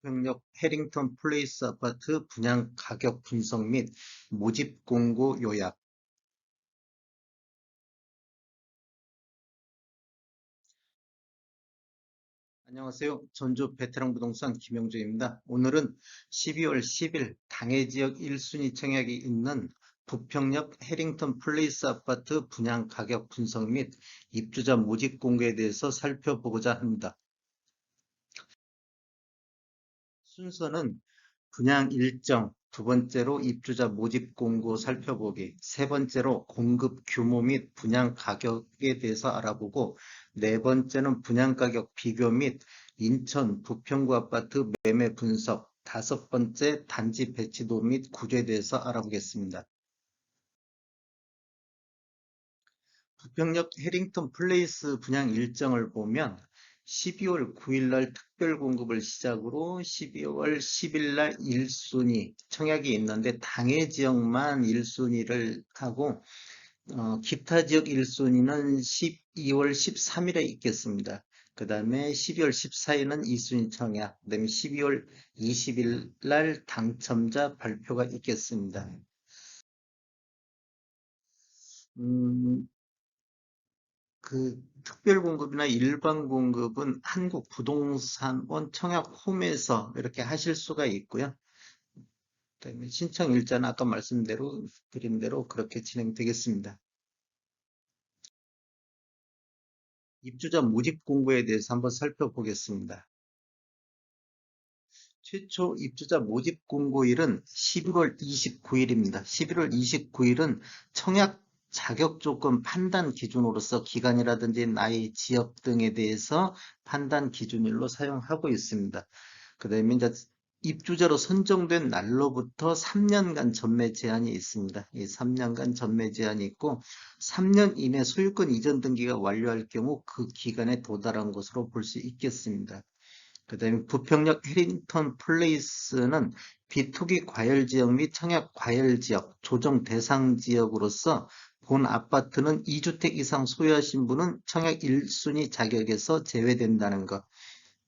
부평역 해링턴 플레이스 아파트 분양 가격 분석 및 모집 공고 요약. 안녕하세요. 전주 베테랑 부동산 김영주입니다. 오늘은 12월 10일 당해지역 1순위 청약이 있는 부평역 해링턴 플레이스 아파트 분양 가격 분석 및 입주자 모집 공고에 대해서 살펴보고자 합니다. 순서는 분양 일정, 두 번째로 입주자 모집 공고 살펴보기, 세 번째로 공급 규모 및 분양 가격에 대해서 알아보고, 네 번째는 분양 가격 비교 및 인천 부평구 아파트 매매 분석, 다섯 번째 단지 배치도 및 구조에 대해서 알아보겠습니다. 부평역 해링턴 플레이스 분양 일정을 보면 12월 9일 날 특별 공급을 시작으로 12월 10일 날 1순위 청약이 있는데 당해 지역만 1순위를 하고 기타 지역 1순위는 12월 13일에 있겠습니다. 그 다음에 12월 14일은 2순위 청약, 그 다음에 12월 20일 날 당첨자 발표가 있겠습니다. 음, 그 특별 공급이나 일반 공급은 한국부동산원 청약 홈에서 이렇게 하실 수가 있고요. 그다음에 신청 일자는 아까 말씀대로 드린 대로 그렇게 진행되겠습니다. 입주자 모집 공고에 대해서 한번 살펴보겠습니다. 최초 입주자 모집 공고일은 11월 29일입니다. 11월 29일은 청약 자격 조건 판단 기준으로서 기간이라든지 나이, 지역 등에 대해서 판단 기준일로 사용하고 있습니다. 그 다음에 이제 입주자로 선정된 날로부터 3년간 전매 제한이 있습니다. 이 3년간 전매 제한이 있고 3년 이내 소유권 이전 등기가 완료할 경우 그 기간에 도달한 것으로 볼 수 있겠습니다. 그 다음에 부평역 해링턴 플레이스는 비토기 과열 지역 및 청약 과열 지역, 조정 대상 지역으로서 본 아파트는 2주택 이상 소유하신 분은 청약 1순위 자격에서 제외된다는 것.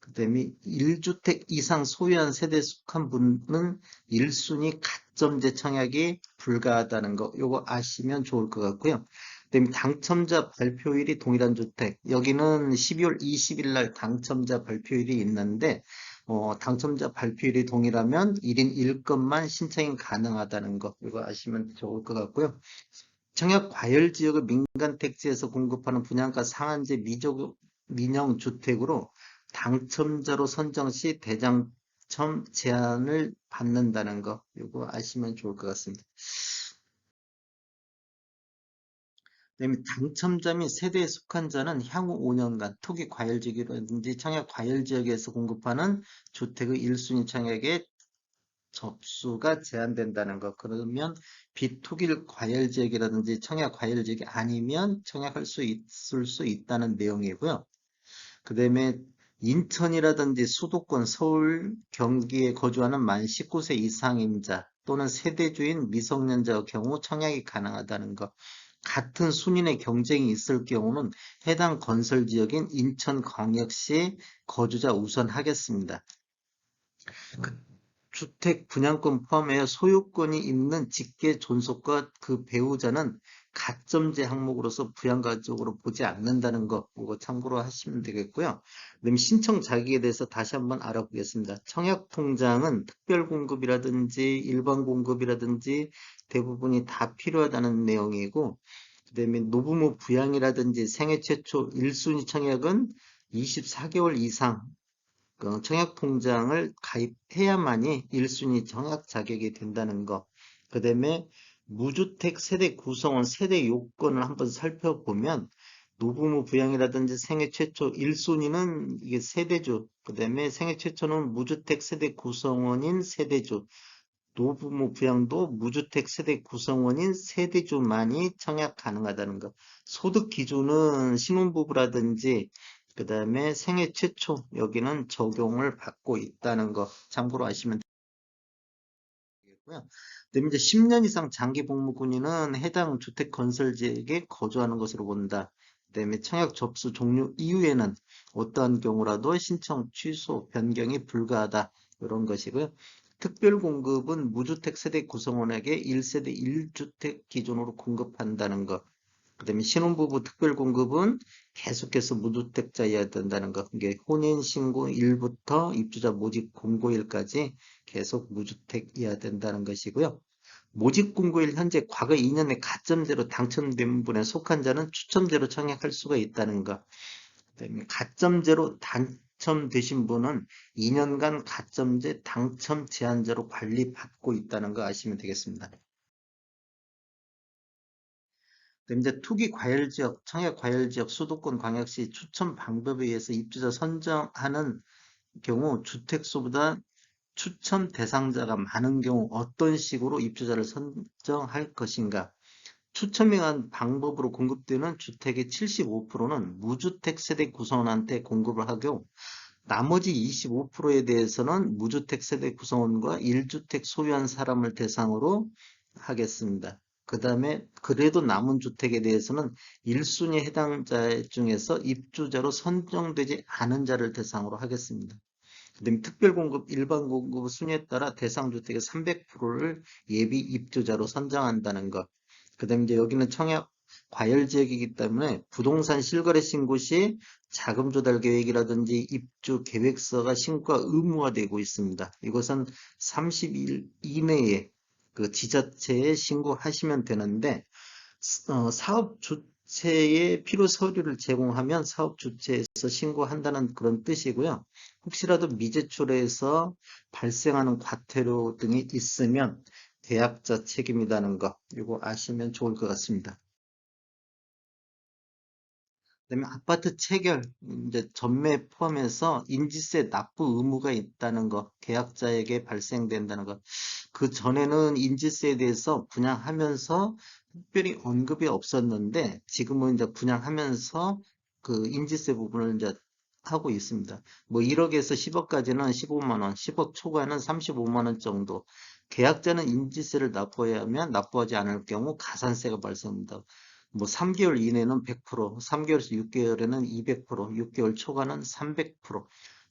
그 다음에 1주택 이상 소유한 세대에 속한 분은 1순위 가점제 청약이 불가하다는 거, 요거 아시면 좋을 것 같고요. 그다음에 당첨자 발표일이 동일한 주택. 여기는 12월 20일 날 당첨자 발표일이 있는데, 당첨자 발표일이 동일하면 1인 1건만 신청이 가능하다는 거, 이거 아시면 좋을 것 같고요. 청약 과열 지역의 민간 택지에서 공급하는 분양가 상한제 민영 주택으로 당첨자로 선정 시 대장점 제한을 받는다는 거, 이거 아시면 좋을 것 같습니다. 그다음에 당첨자 및 세대에 속한 자는 향후 5년간 토기 과열 지역이라든지 청약 과열 지역에서 공급하는 주택의 1순위 청약에 접수가 제한된다는 것. 그러면 비토길 과열 지역이라든지 청약 과열 지역이 아니면 청약할 수 있을 수 있다는 내용이고요. 그 다음에 인천이라든지 수도권, 서울, 경기에 거주하는 만 19세 이상인 자 또는 세대주인 미성년자의 경우 청약이 가능하다는 것. 같은 순인의 경쟁이 있을 경우는 해당 건설 지역인 인천광역시 거주자 우선 하겠습니다. 주택 분양권 포함하여 소유권이 있는 직계 존속과 그 배우자는 가점제 항목으로서 부양가적으로 보지 않는다는 거, 이거 참고로 하시면 되겠고요. 그다음에 신청 자격에 대해서 다시 한번 알아보겠습니다. 청약 통장은 특별 공급이라든지 일반 공급이라든지 대부분이 다 필요하다는 내용이고, 그다음에 노부모 부양이라든지 생애 최초 1순위 청약은 24개월 이상 청약 통장을 가입해야만이 1순위 청약 자격이 된다는 거. 그 다음에 무주택 세대 구성원 세대 요건을 한번 살펴보면 노부모 부양이라든지 생애 최초 1순위는 이게 세대주, 그 다음에 생애 최초는 무주택 세대 구성원인 세대주, 노부모 부양도 무주택 세대 구성원인 세대주만이 청약 가능하다는 것. 소득 기준은 신혼부부라든지 그 다음에 생애 최초 여기는 적용을 받고 있다는 거 참고로 아시면 되겠고요. 그다음에 이제 10년 이상 장기 복무군인은 해당 주택 건설 지역에 거주하는 것으로 본다. 그다음에 청약 접수 종료 이후에는 어떠한 경우라도 신청 취소 변경이 불가하다. 이런 것이고요. 특별공급은 무주택 세대 구성원에게 1세대 1주택 기준으로 공급한다는 것. 그 다음에 신혼부부 특별공급은 계속해서 무주택자여야 된다는 것. 이게 혼인신고 일부터 입주자 모집 공고일까지 계속 무주택이어야 된다는 것이고요. 모집 공고일 현재 과거 2년에 가점제로 당첨된 분에 속한 자는 추첨제로 청약할 수가 있다는 것. 그다음에 가점제로 당첨되신 분은 2년간 가점제 당첨 제한제로 관리받고 있다는 거 아시면 되겠습니다. 그럼 이제 투기 과열 지역, 청약 과열 지역, 수도권 광역시 추천 방법에 의해서 입주자 선정하는 경우 주택수보다 추천 대상자가 많은 경우 어떤 식으로 입주자를 선정할 것인가? 추첨에 의한 방법으로 공급되는 주택의 75%는 무주택 세대 구성원한테 공급을 하고 나머지 25%에 대해서는 무주택 세대 구성원과 1주택 소유한 사람을 대상으로 하겠습니다. 그 다음에 그래도 남은 주택에 대해서는 1순위 해당자 중에서 입주자로 선정되지 않은 자를 대상으로 하겠습니다. 그 다음에 특별공급, 일반공급 순위에 따라 대상주택의 300%를 예비 입주자로 선정한다는 것. 그 다음에 이제 여기는 청약 과열 지역이기 때문에 부동산 실거래 신고 시 자금 조달 계획이라든지 입주 계획서가 신고가 의무화되고 있습니다. 이것은 30일 이내에 그 지자체에 신고하시면 되는데 사업 주체의 필요 서류를 제공하면 사업 주체에서 신고한다는 그런 뜻이고요. 혹시라도 미제출해서 발생하는 과태료 등이 있으면 대학자 책임이라는 거 이거 아시면 좋을 것 같습니다. 그다음에 아파트 체결 이제 전매 포함해서 인지세 납부 의무가 있다는 거 계약자에게 발생된다는 것. 그 전에는 인지세에 대해서 분양하면서 특별히 언급이 없었는데 지금은 이제 분양하면서 그 인지세 부분을 이제 하고 있습니다. 뭐 1억에서 10억까지는 15만 원, 10억 초과는 35만 원 정도. 계약자는 인지세를 납부해야 하면 납부하지 않을 경우 가산세가 발생합니다. 뭐 3개월 이내는 100%, 3개월에서 6개월에는 200%, 6개월 초과는 300%.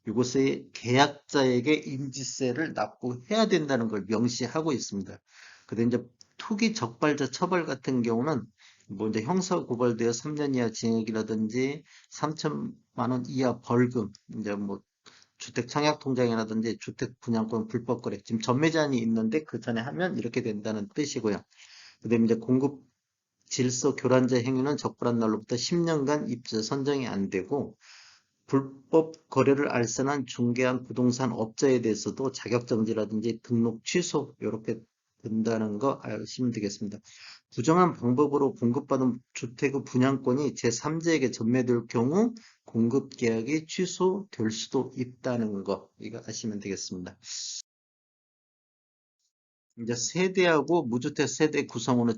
이것의 계약자에게 인지세를 납부해야 된다는 걸 명시하고 있습니다. 근데 이제 투기 적발자 처벌 같은 경우는 뭐 이제 형사 고발되어 3년 이하 징역이라든지 3천만 원 이하 벌금, 이제 뭐 주택 청약 통장이라든지 주택 분양권 불법 거래, 지금 전매 제한이 있는데 그 전에 하면 이렇게 된다는 뜻이고요. 그다음에 이제 공급 질서 교란자 행위는 적발한 날로부터 10년간 입주 선정이 안 되고 불법 거래를 알선한 중개한 부동산 업자에 대해서도 자격정지라든지 등록 취소 이렇게 된다는 거 아시면 되겠습니다. 부정한 방법으로 공급받은 주택의 분양권이 제3자에게 전매될 경우 공급 계약이 취소될 수도 있다는 거 이거 아시면 되겠습니다. 이제 세대하고 무주택 세대 구성원의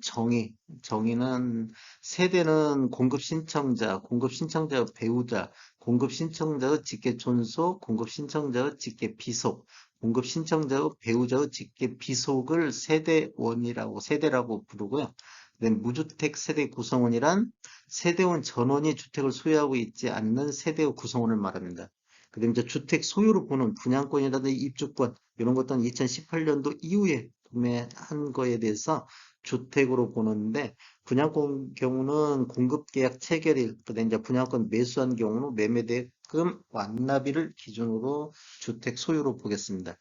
정의는 세대는 공급 신청자, 공급 신청자의 배우자, 공급 신청자의 직계 존속, 공급 신청자의 직계 비속, 공급 신청자의 배우자의 직계 비속을 세대라고 부르고요. 그다음에 무주택 세대 구성원이란 세대원 전원이 주택을 소유하고 있지 않는 세대의 구성원을 말합니다. 그다음에 이제 주택 소유로 보는 분양권이라든지 입주권 이런 것들은 2018년도 이후에 구매한 거에 대해서 주택으로 보는데 분양권 경우는 공급계약 체결일, 그다음에 이제 분양권 매수한 경우는 매매대금 완납일을 기준으로 주택 소유로 보겠습니다.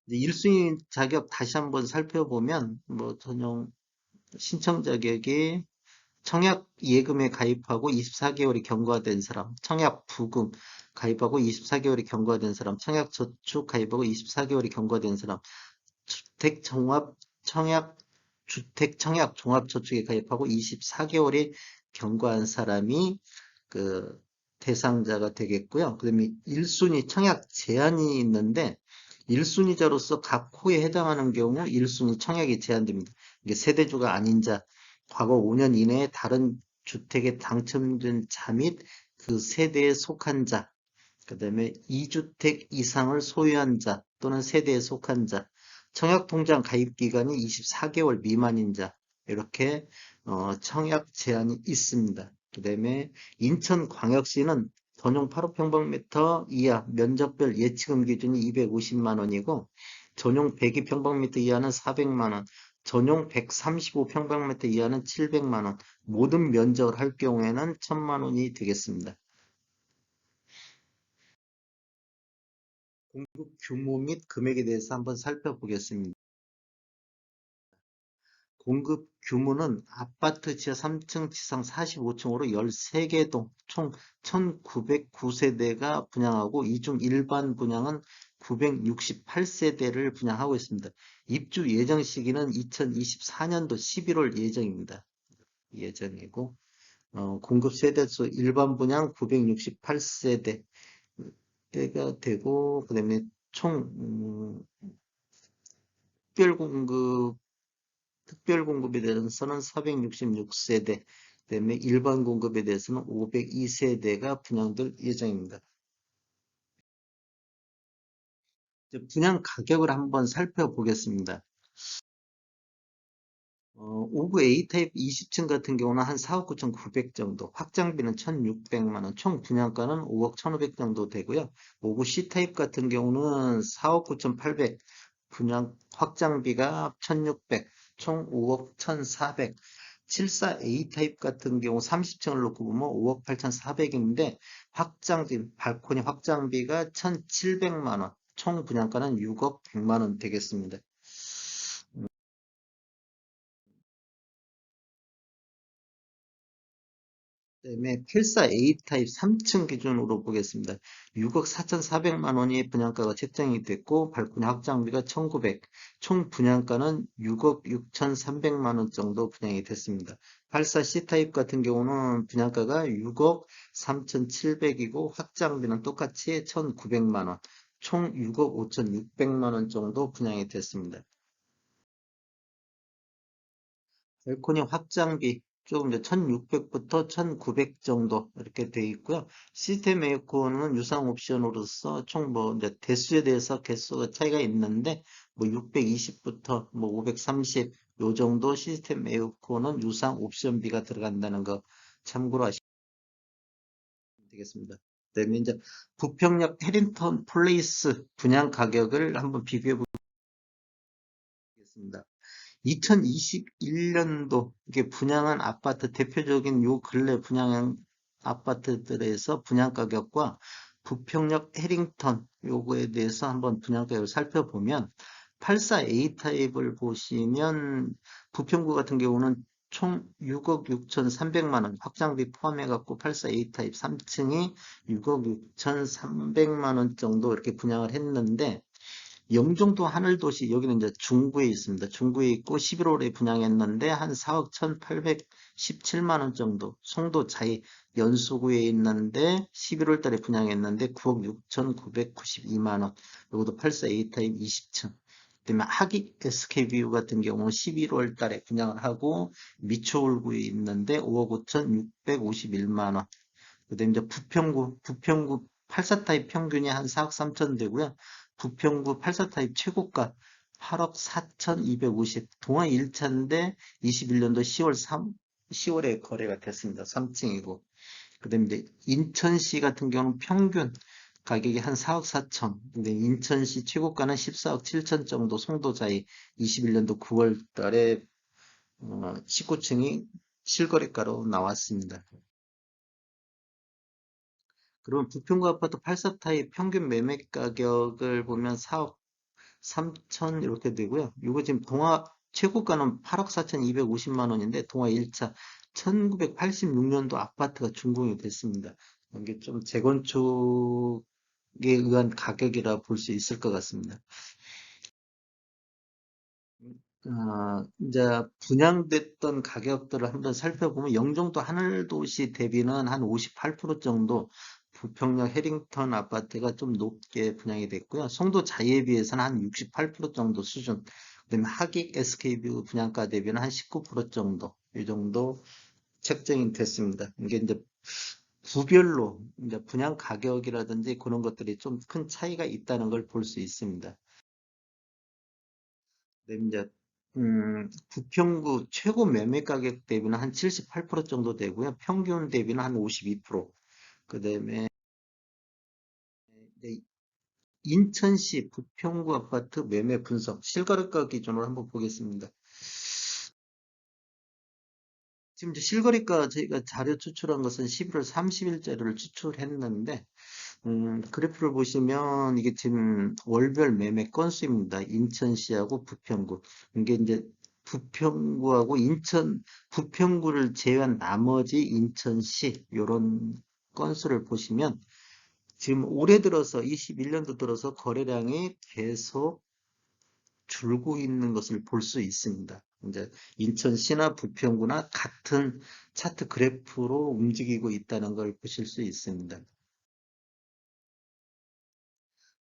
이제 1순위 자격 다시 한번 살펴보면 뭐 전용 신청 자격이 청약 예금에 가입하고 24개월이 경과된 사람, 청약 부금 가입하고 24개월이 경과된 사람, 청약 저축 가입하고 24개월이 경과된 사람, 주택 종합 청약 주택 청약 종합 저축에 가입하고 24개월이 경과한 사람이 그 대상자가 되겠고요. 그다음에 1순위 청약 제한이 있는데 1순위자로서 각 호에 해당하는 경우 1순위 청약이 제한됩니다. 이게 세대주가 아닌 자, 과거 5년 이내에 다른 주택에 당첨된 자 및 그 세대에 속한 자, 그다음에 2주택 이상을 소유한 자 또는 세대에 속한 자, 청약통장 가입 기간이 24개월 미만인 자, 이렇게 청약 제한이 있습니다. 그다음에 인천광역시는 전용 8호평방미터 이하 면적별 예치금 기준이 250만 원이고 전용 102평방미터 이하는 400만 원, 전용 135평방미터 이하는 700만 원, 모든 면적을 할 경우에는 1000만 원이 되겠습니다. 공급 규모 및 금액에 대해서 한번 살펴보겠습니다. 공급 규모는 아파트 지하 3층, 지상 45층으로 13개 동, 총 1909세대가 분양하고 이 중 일반 분양은 968세대를 분양하고 있습니다. 입주 예정 시기는 2024년도 11월 예정입니다. 예정이고 공급 세대수 일반 분양 968세대가 되고 그다음에 총 특별 공급 특별 공급에 대해서는 466세대, 그다음에 일반 공급에 대해서는 502세대가 분양될 예정입니다. 이제 분양 가격을 한번 살펴보겠습니다. 오브 A타입 20층 같은 경우는 한 4억 9,900 정도, 확장비는 1,600만 원, 총 분양가는 5억 1,500 정도 되고요. 오브 C타입 같은 경우는 4억 9,800, 분양 확장비가 1,600, 총 5억 1,400. 74A 타입 같은 경우 30층을 놓고 보면 5억 8,400인데 확장비, 발코니 확장비가 1,700만 원, 총 분양가는 6억 100만 원 되겠습니다. 그다음에 84A 타입 3층 기준으로 보겠습니다. 6억 4,400만 원이 분양가가 책정이 됐고 발코니 확장비가 1,900, 총 분양가는 6억 6,300만 원 정도 분양이 됐습니다. 84C 타입 같은 경우는 분양가가 6억 3,700이고 확장비는 똑같이 1,900만 원, 총 6억 5,600만 원 정도 분양이 됐습니다. 발코니 확장비 조금 이제 1600부터 1900 정도 이렇게 돼 있고요. 시스템 에어컨은 유상 옵션으로서 총 뭐 이제 대수에 대해서 개수가 차이가 있는데 뭐 620부터 뭐 530 요 정도 시스템 에어컨은 유상 옵션비가 들어간다는 거 참고로 하시면 되겠습니다. 그다음에 이제 부평역 해링턴 플레이스 분양 가격을 한번 비교해 보겠습니다. 2021년도 이게 분양한 아파트 대표적인 요 근래 분양한 아파트들에서 분양 가격과 부평역 해링턴 요거에 대해서 한번 분양 가격을 살펴보면 84A 타입을 보시면 부평구 같은 경우는 총 6억 6,300만 원 확장비 포함해 갖고 84A 타입 3층이 6억 6,300만 원 정도 이렇게 분양을 했는데 영종도 하늘도시 여기는 이제 중구에 있습니다. 중구에 있고 11월에 분양했는데 한 4억 1,817만 원 정도. 송도 자이 연수구에 있는데 11월 달에 분양했는데 9억 6,992만 원. 이것도 84A 타입 20층. 그다음에 하기 SK뷰 같은 경우는 11월 달에 분양을 하고 미추홀구에 있는데 5억 5,651만 원. 그다음에 이제 부평구 84 타입 평균이 한 4억 3천 되고요. 부평구 84 타입 최고가 8억 4,250. 동아 1차인데 21년도 10월에 거래가 됐습니다. 3층이고. 그다음에 이제 인천시 같은 경우는 평균 가격이 한 4억 4천. 근데 인천시 최고가는 14억 7천 정도 송도자이 21년도 9월 달에 19층이 실거래가로 나왔습니다. 그럼 부평구 아파트 84 타입 평균 매매 가격을 보면 4억 3천 이렇게 되고요. 이거 지금 동아 최고가는 8억 4,250만 원인데 동아 1차 1986년도 아파트가 준공이 됐습니다. 이게 좀 재건축에 의한 가격이라 볼 수 있을 것 같습니다. 이제 분양됐던 가격들을 한번 살펴보면 영종도 하늘도시 대비는 한 58% 정도 부평역 해링턴 아파트가 좀 높게 분양이 됐고요. 송도 자이에 비해서는 한 68% 정도 수준. 그다음에 하객 SK뷰 분양가 대비는 한 19% 정도. 이 정도 책정이 됐습니다. 이게 이제 구별로 이제 분양 가격이라든지 그런 것들이 좀 큰 차이가 있다는 걸 볼 수 있습니다. 네, 이제 부평구 최고 매매 가격 대비는 한 78% 정도 되고요. 평균 대비는 한 52%. 그다음에 네, 인천시 부평구 아파트 매매 분석 실거래가 기준으로 한번 보겠습니다. 지금 이제 실거래가 저희가 자료 추출한 것은 11월 30일자를 추출했는데, 그래프를 보시면 이게 지금 월별 매매 건수입니다. 인천시하고 부평구. 이게 이제 부평구하고 부평구를 제외한 나머지 인천시, 요런 건수를 보시면 지금 올해 들어서 21년도 들어서 거래량이 계속 줄고 있는 것을 볼 수 있습니다. 이제 인천시나 부평구나 같은 차트 그래프로 움직이고 있다는 걸 보실 수 있습니다.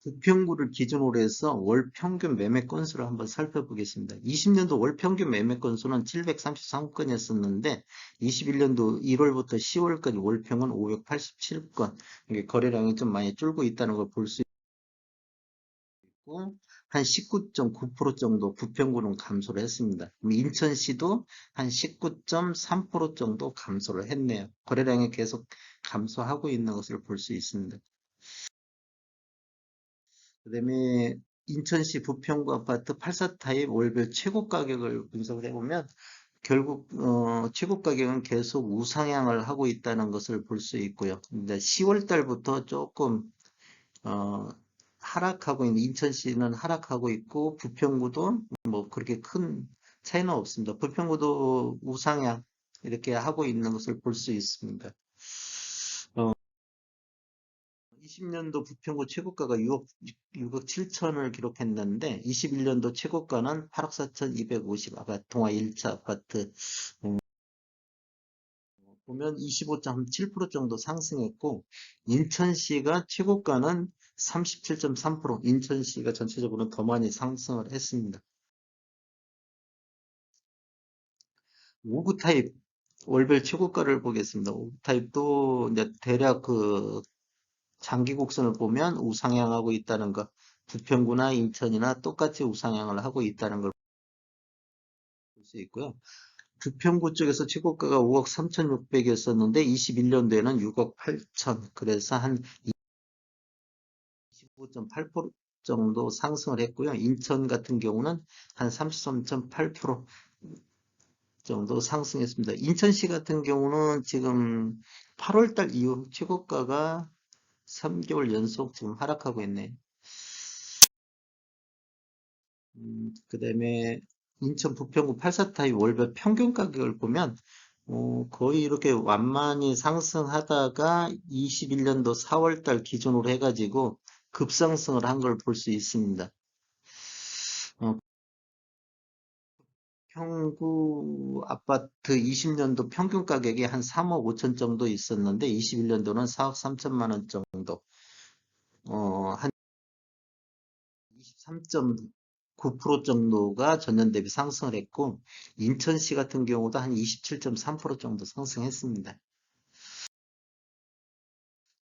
부평구를 기준으로 해서 월 평균 매매 건수를 한번 살펴보겠습니다. 20년도 월 평균 매매 건수는 733건이었었는데 21년도 1월부터 10월까지 월 평은 587건. 이게 거래량이 좀 많이 줄고 있다는 걸 볼 수 있고 한 19.9% 정도 부평구는 감소를 했습니다. 인천시도 한 19.3% 정도 감소를 했네요. 거래량이 계속 감소하고 있는 것을 볼 수 있습니다. 그다음에 인천시 부평구 아파트 84타입 월별 최고 가격을 분석을 해보면 결국 최고 가격은 계속 우상향을 하고 있다는 것을 볼 수 있고요. 이제 10월 달부터 조금 어, 하락하고 있는 인천시는 하락하고 있고 부평구도 뭐 그렇게 큰 차이는 없습니다. 부평구도 우상향 이렇게 하고 있는 것을 볼 수 있습니다. 20년도 부평구 최고가가 6억 7천을 기록했는데 21년도 최고가는 8억 4천250 아파트 동아 1차 아파트 보면 25.7% 정도 상승했고 인천시가 최고가는 37.3% 인천시가 전체적으로 더 많이 상승을 했습니다. 5구 타입 월별 최고가를 보겠습니다. 5구 타입도 이제 대략 그 장기 곡선을 보면 우상향하고 있다는 것, 부평구나 인천이나 똑같이 우상향을 하고 있다는 걸 볼 수 있고요. 부평구 쪽에서 최고가가 5억 3,600이었었는데 21년도에는 6억 8천, 그래서 한 25.8% 정도 상승을 했고요. 인천 같은 경우는 한 33.8% 정도 상승했습니다. 인천시 같은 경우는 지금 8월달 이후 최고가가 3개월 연속 지금 하락하고 있네요. 그다음에 인천 부평구 84타입 월별 평균 가격을 보면 거의 이렇게 완만히 상승하다가 21년도 4월달 기준으로 해가지고 급상승을 한 걸 볼 수 있습니다. 어, 평구 아파트 20년도 평균 가격이 한 3억 5천 정도 있었는데 21년도는 4억 3천만 원 정도, 한 23.9% 정도가 전년 대비 상승을 했고 인천시 같은 경우도 한 27.3% 정도 상승했습니다.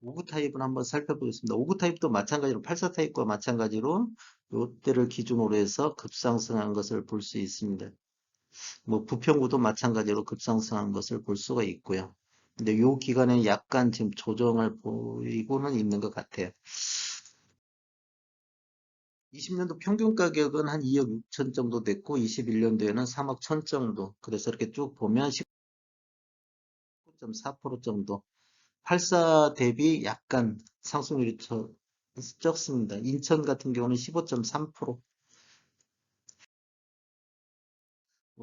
5구 타입은 한번 살펴보겠습니다. 5구 타입도 마찬가지로 84 타입과 마찬가지로 이때를 기준으로 해서 급상승한 것을 볼 수 있습니다. 뭐 부평구도 마찬가지로 급상승한 것을 볼 수가 있고요. 근데 이 기간에 약간 지금 조정을 보이고는 있는 것 같아요. 20년도 평균 가격은 한 2억 6천 정도 됐고 21년도에는 3억 1천 정도. 그래서 이렇게 쭉 보면 19.4% 정도. 84 대비 약간 상승률이 적습니다. 인천 같은 경우는 15.3%.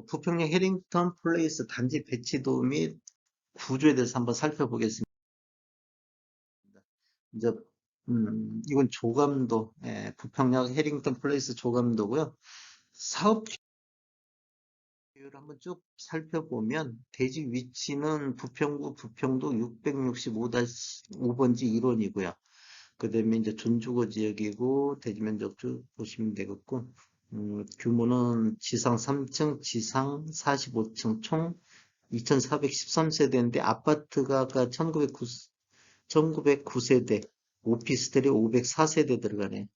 부평역 해링턴 플레이스 단지 배치도 및 구조에 대해서 한번 살펴보겠습니다. 이제 이건 조감도, 부평역 해링턴 플레이스 조감도고요. 사업 계획을 한번 쭉 살펴보면 대지 위치는 부평구 부평도 665-5번지 1원이고요. 그다음에 이제 준주거 지역이고 대지 면적 쭉 보시면 되겠고 규모는 지상 3층, 지상 45층 총 2,413세대인데 아파트가 아까 1909세대, 오피스텔이 504세대 들어가네.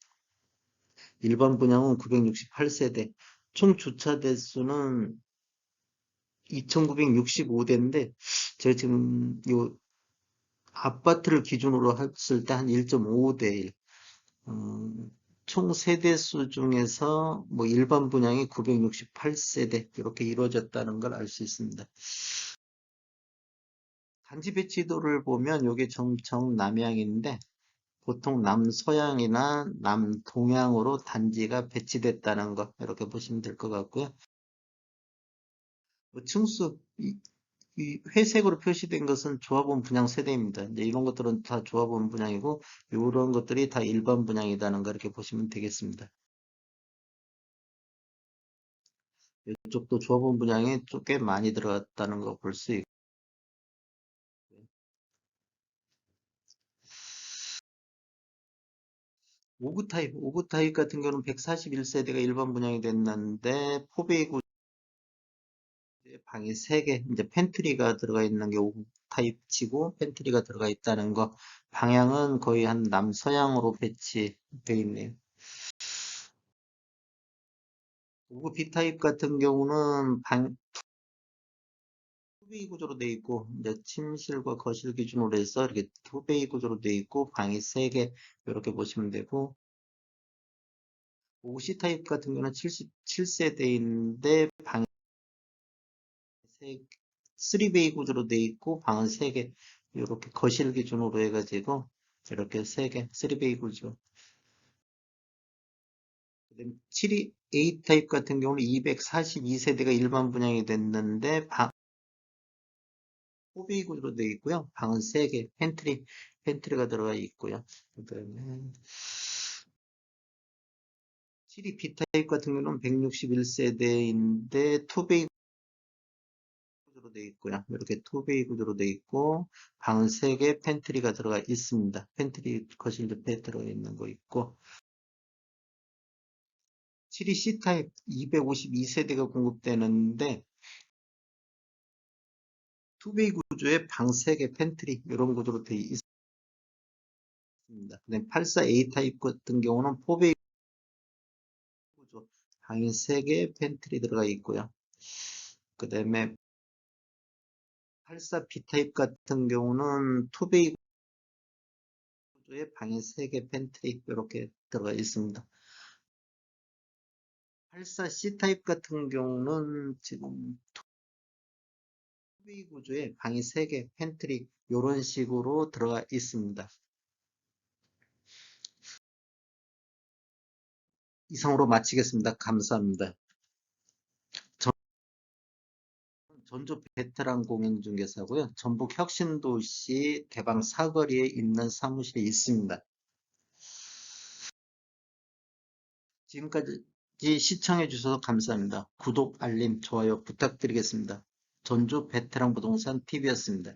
일반 분양은 968세대, 총 주차 대수는 2,965대인데 제가 지금 요 아파트를 기준으로 했을 때 한 1.55대 1. 총 세대수 중에서 뭐 일반 분양이 968세대 이렇게 이루어졌다는 걸 알 수 있습니다. 단지 배치도를 보면 이게 정남향인데 보통 남서향이나 남동향으로 단지가 배치됐다는 거 이렇게 보시면 될 것 같고요. 뭐 층수 이 회색으로 표시된 것은 조합원 분양 세대입니다. 이제 이런 것들은 다 조합원 분양이고 이런 것들이 다 일반 분양이라는 거 이렇게 보시면 되겠습니다. 이쪽도 조합원 분양이 꽤 많이 들어갔다는 거 볼 수 있고 5구 타입 같은 경우는 141세대가 일반 분양이 됐는데 포베이구 방이 3개 이제 팬트리가 들어가 있는 게 5구 타입치고 팬트리가 들어가 있다는 거 방향은 거의 한 남서향으로 배치되어 있네요. 5구 B타입 같은 경우는 방 투베이 구조로 되어 있고 이제 침실과 거실 기준으로 해서 이렇게 투베이 구조로 되어 있고 방이 3개 이렇게 보시면 되고 5구 C타입 같은 경우는 77세대인데 방이 3베이 구조로 되어 있고 방은 3개 이렇게 거실 기준으로 해가지고 이렇게 3개 3베이 구조 그다음에 7이 A 타입 같은 경우는 242세대가 일반 분양이 됐는데 방 4베이 구조로 되어 있고요. 방은 3개 팬트리가 들어가 있고요. 그다음에 7이 B 타입 같은 경우는 161세대인데 2베이 구조로 되어 있고요. 이렇게 2베이 구조로 되어 있고 방은 3개 팬트리가 들어가 있습니다. 팬트리 거실 옆에 들어가 있는 거 있고 7이 C타입 252세대가 공급되는데 2베이 구조에 방 3개 팬트리 이런 구조로 되어 있습니다. 그다음에 84A 타입 같은 경우는 4베이 구조 방이 3개 팬트리 들어가 있고요. 그 다음에 84B 타입 같은 경우는 2베이 구조에 방이 3개 팬트리 이렇게 들어가 있습니다. 84C 타입 같은 경우는 지금 2베이 구조에 방이 3개 팬트리 이런 식으로 들어가 있습니다. 이상으로 마치겠습니다. 감사합니다. 전주 베테랑 공인중개사고요. 전북 혁신도시 대방 사거리에 있는 사무실에 있습니다. 지금까지 시청해 주셔서 감사합니다. 구독, 알림, 좋아요 부탁드리겠습니다. 전주 베테랑 부동산 TV였습니다.